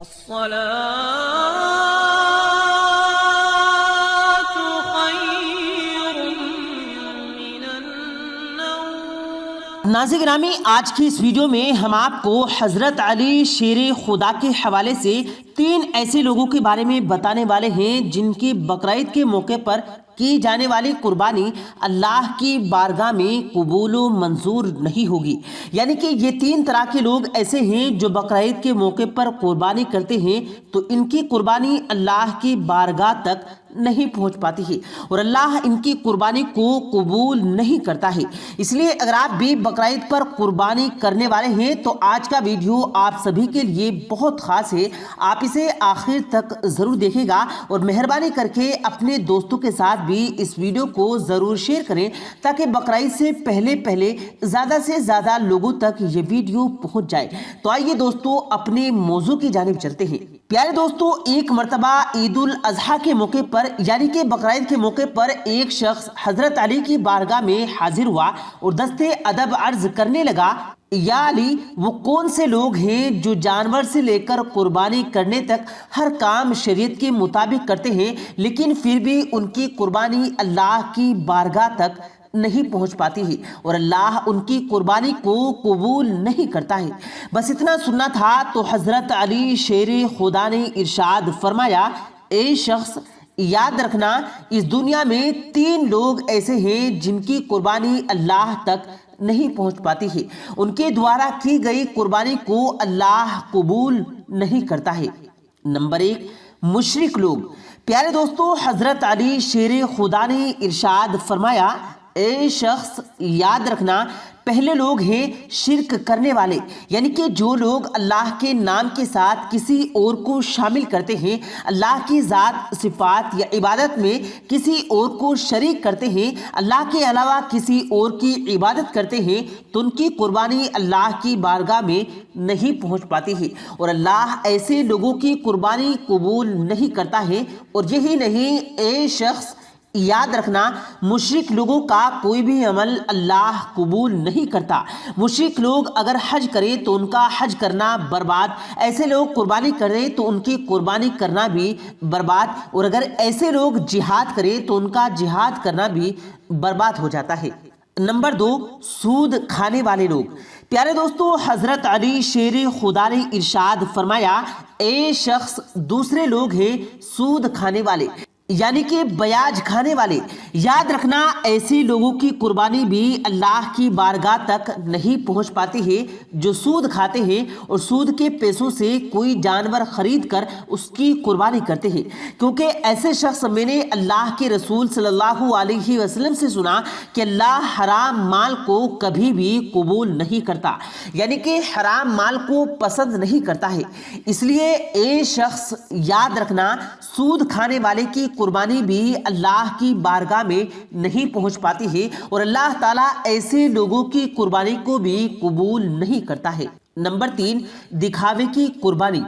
الصلاة خير من النوم۔ ناظرین گرامی، آج کی اس ویڈیو میں ہم آپ کو حضرت علی شیر خدا کے حوالے سے 3 ایسے لوگوں کے بارے میں بتانے والے ہیں جن کی بقرعید کے موقع پر کی جانے والی قربانی اللہ کی بارگاہ میں قبول و منظور نہیں ہوگی۔ یعنی کہ یہ 3 طرح کے لوگ ایسے ہیں جو بقرعید کے موقع پر قربانی کرتے ہیں تو ان کی قربانی اللہ کی بارگاہ تک نہیں پہنچ پاتی ہے اور اللہ ان کی قربانی کو قبول نہیں کرتا ہے۔ اس لیے اگر آپ بھی بقرعید پر قربانی کرنے والے ہیں تو آج کا ویڈیو آپ سبھی کے لیے بہت خاص ہے، آپ اسے آخر تک ضرور دیکھیں گا اور مہربانی کر کے اپنے دوستوں کے ساتھ بھی اس ویڈیو کو ضرور شیئر کریں تاکہ بقرعید سے پہلے زیادہ سے زیادہ لوگوں تک یہ ویڈیو پہنچ جائے۔ تو آئیے دوستو اپنے موضوع کی جانب چلتے ہیں۔ پیارے دوستو، ایک مرتبہ عید الاضحیٰ کے موقع پر یعنی کہ بقرعید کے موقع پر ایک شخص حضرت علی کی بارگاہ میں حاضر ہوا اور دستے ادب عرض کرنے لگا، یا علی، وہ کون سے لوگ ہیں جو جانور سے لے کر قربانی کرنے تک ہر کام شریعت کے مطابق کرتے ہیں لیکن پھر بھی ان کی قربانی اللہ کی بارگاہ تک نہیں پہنچ پاتی ہے اور اللہ ان کی قربانی کو قبول نہیں کرتا ہے۔ بس اتنا سننا تھا تو حضرت علی شیر خدا نے ارشاد فرمایا، اے شخص، یاد رکھنا اس دنیا میں 3 لوگ ایسے ہیں جن کی قربانی اللہ تک نہیں پہنچ پاتی ہے، ان کے دوارا کی گئی قربانی کو اللہ قبول نہیں کرتا ہے۔ نمبر 1، مشرک لوگ۔ پیارے دوستو، حضرت علی شیر خدا نے ارشاد فرمایا، اے شخص، یاد رکھنا پہلے لوگ ہیں شرک کرنے والے، یعنی کہ جو لوگ اللہ کے نام کے ساتھ کسی اور کو شامل کرتے ہیں، اللہ کی ذات، صفات یا عبادت میں کسی اور کو شریک کرتے ہیں، اللہ کے علاوہ کسی اور کی عبادت کرتے ہیں تو ان کی قربانی اللہ کی بارگاہ میں نہیں پہنچ پاتی ہے اور اللہ ایسے لوگوں کی قربانی قبول نہیں کرتا ہے۔ اور یہی نہیں، اے شخص، یاد رکھنا مشرک لوگوں کا کوئی بھی عمل اللہ قبول نہیں کرتا۔ مشرک لوگ اگر حج کریں تو ان کا حج کرنا برباد، ایسے لوگ قربانی کریں تو ان کی قربانی کرنا بھی برباد، اور اگر ایسے لوگ جہاد کریں تو ان کا جہاد کرنا بھی برباد ہو جاتا ہے۔ نمبر 2، سود کھانے والے لوگ۔ پیارے دوستو، حضرت علی شیر خدا نے ارشاد فرمایا، اے شخص، دوسرے لوگ ہیں سود کھانے والے، یعنی کہ بیاج کھانے والے۔ یاد رکھنا ایسے لوگوں کی قربانی بھی اللہ کی بارگاہ تک نہیں پہنچ پاتی ہے جو سود کھاتے ہیں اور سود کے پیسوں سے کوئی جانور خرید کر اس کی قربانی کرتے ہیں، کیونکہ ایسے شخص، میں نے اللہ کے رسول صلی اللہ علیہ وسلم سے سنا کہ اللہ حرام مال کو کبھی بھی قبول نہیں کرتا، یعنی کہ حرام مال کو پسند نہیں کرتا ہے۔ اس لیے اے شخص، یاد رکھنا سود کھانے والے کی قربانی بھی اللہ کی بارگاہ میں نہیں پہنچ پاتی ہے اور اللہ تعالیٰ ایسے لوگوں کی قربانی کو بھی قبول نہیں کرتا ہے۔ نمبر 3، دکھاوے کی قربانی۔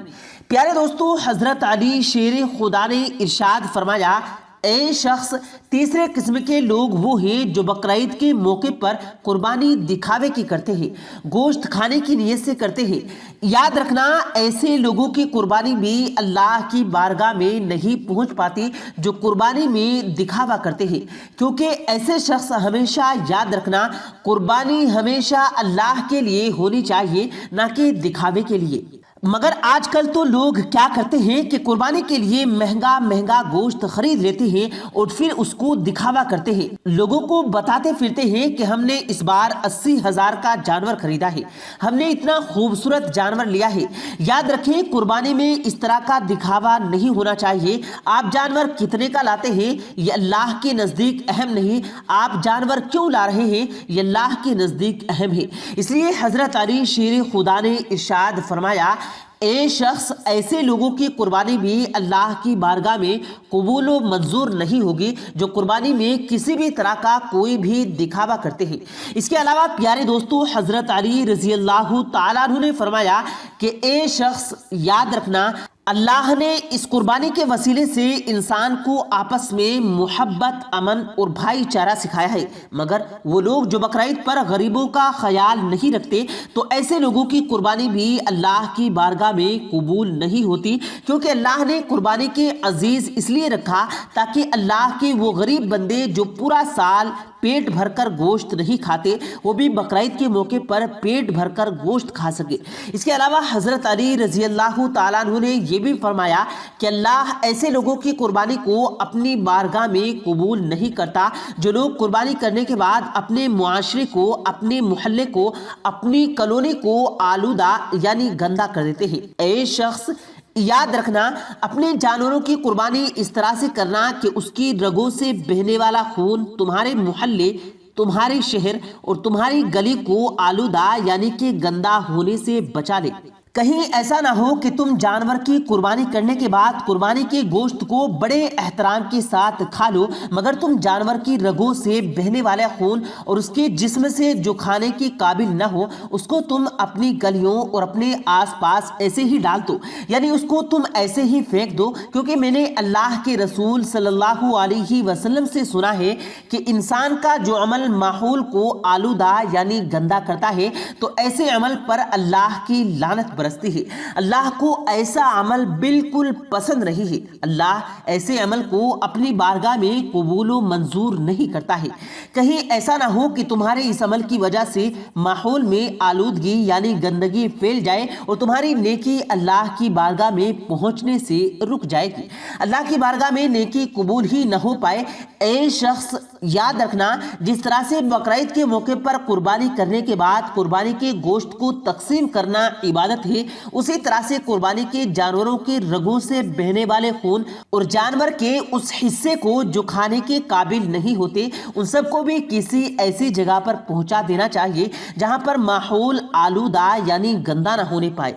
پیارے دوستو، حضرت علی شیر خدا نے ارشاد فرمایا، اے شخص، تیسرے قسم کے لوگ وہ ہیں جو بقرعید کے موقع پر قربانی دکھاوے کی کرتے ہیں، گوشت کھانے کی نیت سے کرتے ہیں۔ یاد رکھنا ایسے لوگوں کی قربانی بھی اللہ کی بارگاہ میں نہیں پہنچ پاتی جو قربانی میں دکھاوا کرتے ہیں، کیونکہ ایسے شخص، ہمیشہ یاد رکھنا، قربانی ہمیشہ اللہ کے لیے ہونی چاہیے، نہ کہ دکھاوے کے لیے۔ مگر آج کل تو لوگ کیا کرتے ہیں کہ قربانی کے لیے مہنگا گوشت خرید لیتے ہیں اور پھر اس کو دکھاوا کرتے ہیں، لوگوں کو بتاتے پھرتے ہیں کہ ہم نے اس بار 80,000 کا جانور خریدا ہے، ہم نے اتنا خوبصورت جانور لیا ہے۔ یاد رکھیں، قربانی میں اس طرح کا دکھاوا نہیں ہونا چاہیے۔ آپ جانور کتنے کا لاتے ہیں یہ اللہ کے نزدیک اہم نہیں، آپ جانور کیوں لا رہے ہیں یہ اللہ کے نزدیک اہم ہے۔ اس لیے حضرت علی شیر خدا نے ارشاد فرمایا، اے شخص، ایسے لوگوں کی قربانی بھی اللہ کی بارگاہ میں قبول و منظور نہیں ہوگی جو قربانی میں کسی بھی طرح کا کوئی بھی دکھاوا کرتے ہیں۔ اس کے علاوہ پیارے دوستو، حضرت علی رضی اللہ تعالیٰ عنہ نے فرمایا کہ اے شخص، یاد رکھنا اللہ نے اس قربانی کے وسیلے سے انسان کو آپس میں محبت، امن اور بھائی چارہ سکھایا ہے، مگر وہ لوگ جو بقرعید پر غریبوں کا خیال نہیں رکھتے تو ایسے لوگوں کی قربانی بھی اللہ کی بارگاہ میں قبول نہیں ہوتی، کیونکہ اللہ نے قربانی کے عزیز اس لیے رکھا تاکہ اللہ کے وہ غریب بندے جو پورا سال پیٹ بھر کر گوشت نہیں کھاتے وہ بھی بقرعید کے موقع پر پیٹ بھر کر گوشت کھا سکے۔ اس کے علاوہ حضرت علی رضی اللہ تعالیٰ عنہ نے یہ بھی فرمایا کہ اللہ ایسے لوگوں کی قربانی کو اپنی بارگاہ میں قبول نہیں کرتا جو لوگ قربانی کرنے کے بعد اپنے معاشرے کو، اپنے محلے کو، اپنی کالونی کو آلودہ یعنی گندا کر دیتے ہیں۔ اے شخص، یاد رکھنا، اپنے جانوروں کی قربانی اس طرح سے کرنا کہ اس کی رگوں سے بہنے والا خون تمہارے محلے، تمہارے شہر اور تمہاری گلی کو آلودہ یعنی کہ گندا ہونے سے بچا لے۔ کہیں ایسا نہ ہو کہ تم جانور کی قربانی کرنے کے بعد قربانی کے گوشت کو بڑے احترام کے ساتھ کھا لو، مگر تم جانور کی رگوں سے بہنے والا خون اور اس کے جسم سے جو کھانے کے قابل نہ ہو اس کو تم اپنی گلیوں اور اپنے آس پاس ایسے ہی ڈال دو، یعنی اس کو تم ایسے ہی پھینک دو، کیونکہ میں نے اللہ کے رسول صلی اللہ علیہ وسلم سے سنا ہے کہ انسان کا جو عمل ماحول کو آلودہ یعنی گندا کرتا ہے تو ایسے عمل پر اللہ کی لعنت برستی ہے۔ اللہ کو ایسا عمل بالکل پسند نہیں ہے۔ اللہ ایسے عمل کو اپنی بارگاہ میں قبول و منظور نہیں کرتا ہے۔ کہیں ایسا نہ ہو کہ تمہارے اس عمل کی وجہ سے ماحول میں آلودگی یعنی گندگی پھیل جائے اور تمہاری نیکی اللہ کی بارگاہ میں پہنچنے سے رک جائے گی، اللہ کی بارگاہ میں نیکی قبول ہی نہ ہو پائے۔ اے شخص، یاد رکھنا، جس طرح سے بقرعید کے موقع پر قربانی کرنے کے بعد قربانی کے گوشت کو تقسیم کرنا عبادت ہے، اسی طرح سے قربانی کے جانوروں کے رگوں سے بہنے والے خون اور جانور کے اس حصے کو جو کھانے کے قابل نہیں ہوتے ان سب کو بھی کسی ایسی جگہ پر پہنچا دینا چاہیے جہاں پر ماحول آلودہ یعنی گندا نہ ہونے پائے۔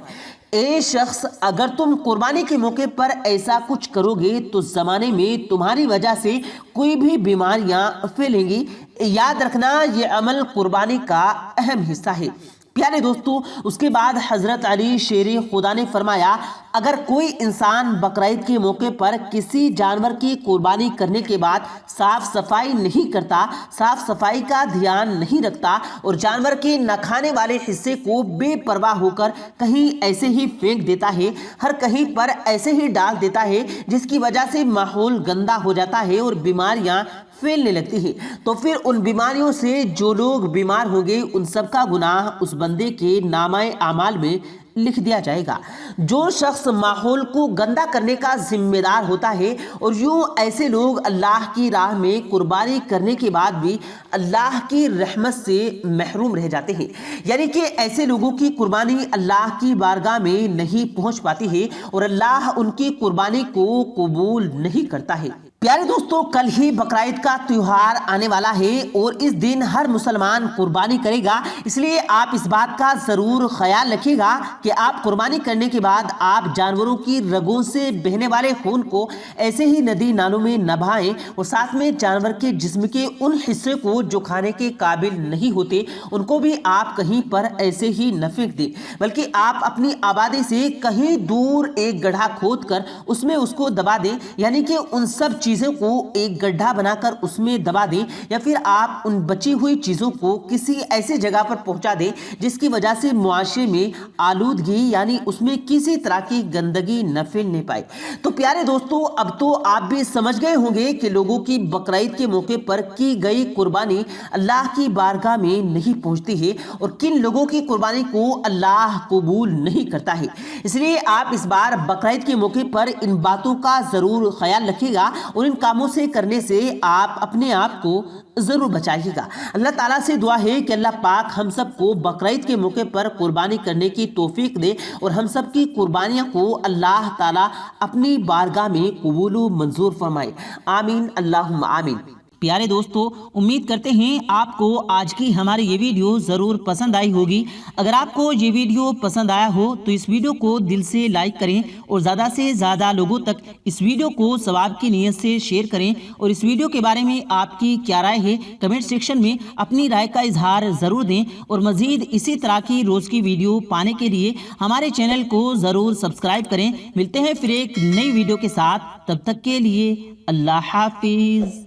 اے شخص، اگر تم قربانی کے موقع پر ایسا کچھ کرو گے تو زمانے میں تمہاری وجہ سے کوئی بھی بیماریاں پھیلیں گی۔ یاد رکھنا، یہ عمل قربانی کا اہم حصہ ہے۔ پیارے دوستو، اس کے بعد حضرت علی شیر خدا نے فرمایا، اگر کوئی انسان بقرعید کے موقع پر کسی جانور کی قربانی کرنے کے بعد صاف صفائی نہیں کرتا، صاف صفائی کا دھیان نہیں رکھتا اور جانور کے نہ کھانے والے حصے کو بے پرواہ ہو کر کہیں ایسے ہی پھینک دیتا ہے، ہر کہیں پر ایسے ہی ڈال دیتا ہے، جس کی وجہ سے ماحول گندا ہو جاتا ہے اور بیماریاں پھیلنے لگتی ہیں، تو پھر ان بیماریوں سے جو لوگ بیمار ہوں گے ان سب کا گناہ اس بندے کے نامہ اعمال میں لکھ دیا جائے گا۔ جو شخص ماحول کو گندا کرنے کا ذمہ دار ہوتا ہے اور یوں ایسے لوگ اللہ کی راہ میں قربانی کرنے کے بعد بھی اللہ کی رحمت سے محروم رہ جاتے ہیں، یعنی کہ ایسے لوگوں کی قربانی اللہ کی بارگاہ میں نہیں پہنچ پاتی ہے اور اللہ ان کی قربانی کو قبول نہیں کرتا ہے۔ پیارے دوستو، کل ہی بقرعید کا تیوہار آنے والا ہے اور اس دن ہر مسلمان قربانی کرے گا، اس لیے آپ اس بات کا ضرور خیال رکھیے گا کہ آپ قربانی کرنے کے بعد آپ جانوروں کی رگوں سے بہنے والے خون کو ایسے ہی ندی نالوں میں نہ بہائیں اور ساتھ میں جانور کے جسم کے ان حصے کو جو کھانے کے قابل نہیں ہوتے ان کو بھی آپ کہیں پر ایسے ہی نہ پھینک دیں، بلکہ آپ اپنی آبادی سے کہیں دور ایک گڑھا کھود کر اس میں اس کو دبا دیں، یعنی کہ ان سب چیزوں کو ایک گڈھا بنا کر اس میں دبا دیں، یا پھر آپ ان بچی ہوئی چیزوں کو کسی ایسے جگہ پر پہنچا دیں جس کی وجہ سے معاشرے میں آلودگی یعنی اس میں کسی طرح کی گندگی نہ پھیلنے پائے۔ تو پیارے دوستو، اب تو آپ بھی سمجھ گئے ہوں گے کہ لوگوں کی بقرعید کے موقع پر کی گئی قربانی اللہ کی بارگاہ میں نہیں پہنچتی ہے اور کن لوگوں کی قربانی کو اللہ قبول نہیں کرتا ہے۔ اس لیے آپ اس بار بقرعید کے موقع پر ان باتوں کا ضرور خیال رکھیے گا اور ان کاموں سے کرنے سے آپ اپنے آپ کو ضرور بچائیے گا۔ اللہ تعالیٰ سے دعا ہے کہ اللہ پاک ہم سب کو بقرعید کے موقع پر قربانی کرنے کی توفیق دے اور ہم سب کی قربانیاں کو اللہ تعالیٰ اپنی بارگاہ میں قبول و منظور فرمائے۔ آمین، اللہم آمین۔ پیارے دوستو، امید کرتے ہیں آپ کو آج کی ہماری یہ ویڈیو ضرور پسند آئی ہوگی۔ اگر آپ کو یہ ویڈیو پسند آیا ہو تو اس ویڈیو کو دل سے لائک کریں اور زیادہ سے زیادہ لوگوں تک اس ویڈیو کو ثواب کی نیت سے شیئر کریں، اور اس ویڈیو کے بارے میں آپ کی کیا رائے ہے کمنٹ سیکشن میں اپنی رائے کا اظہار ضرور دیں، اور مزید اسی طرح کی روز کی ویڈیو پانے کے لیے ہمارے چینل کو ضرور سبسکرائب کریں۔ ملتے ہیں پھر ایک نئی ویڈیو کے ساتھ، تب تک کے لیے اللہ حافظ۔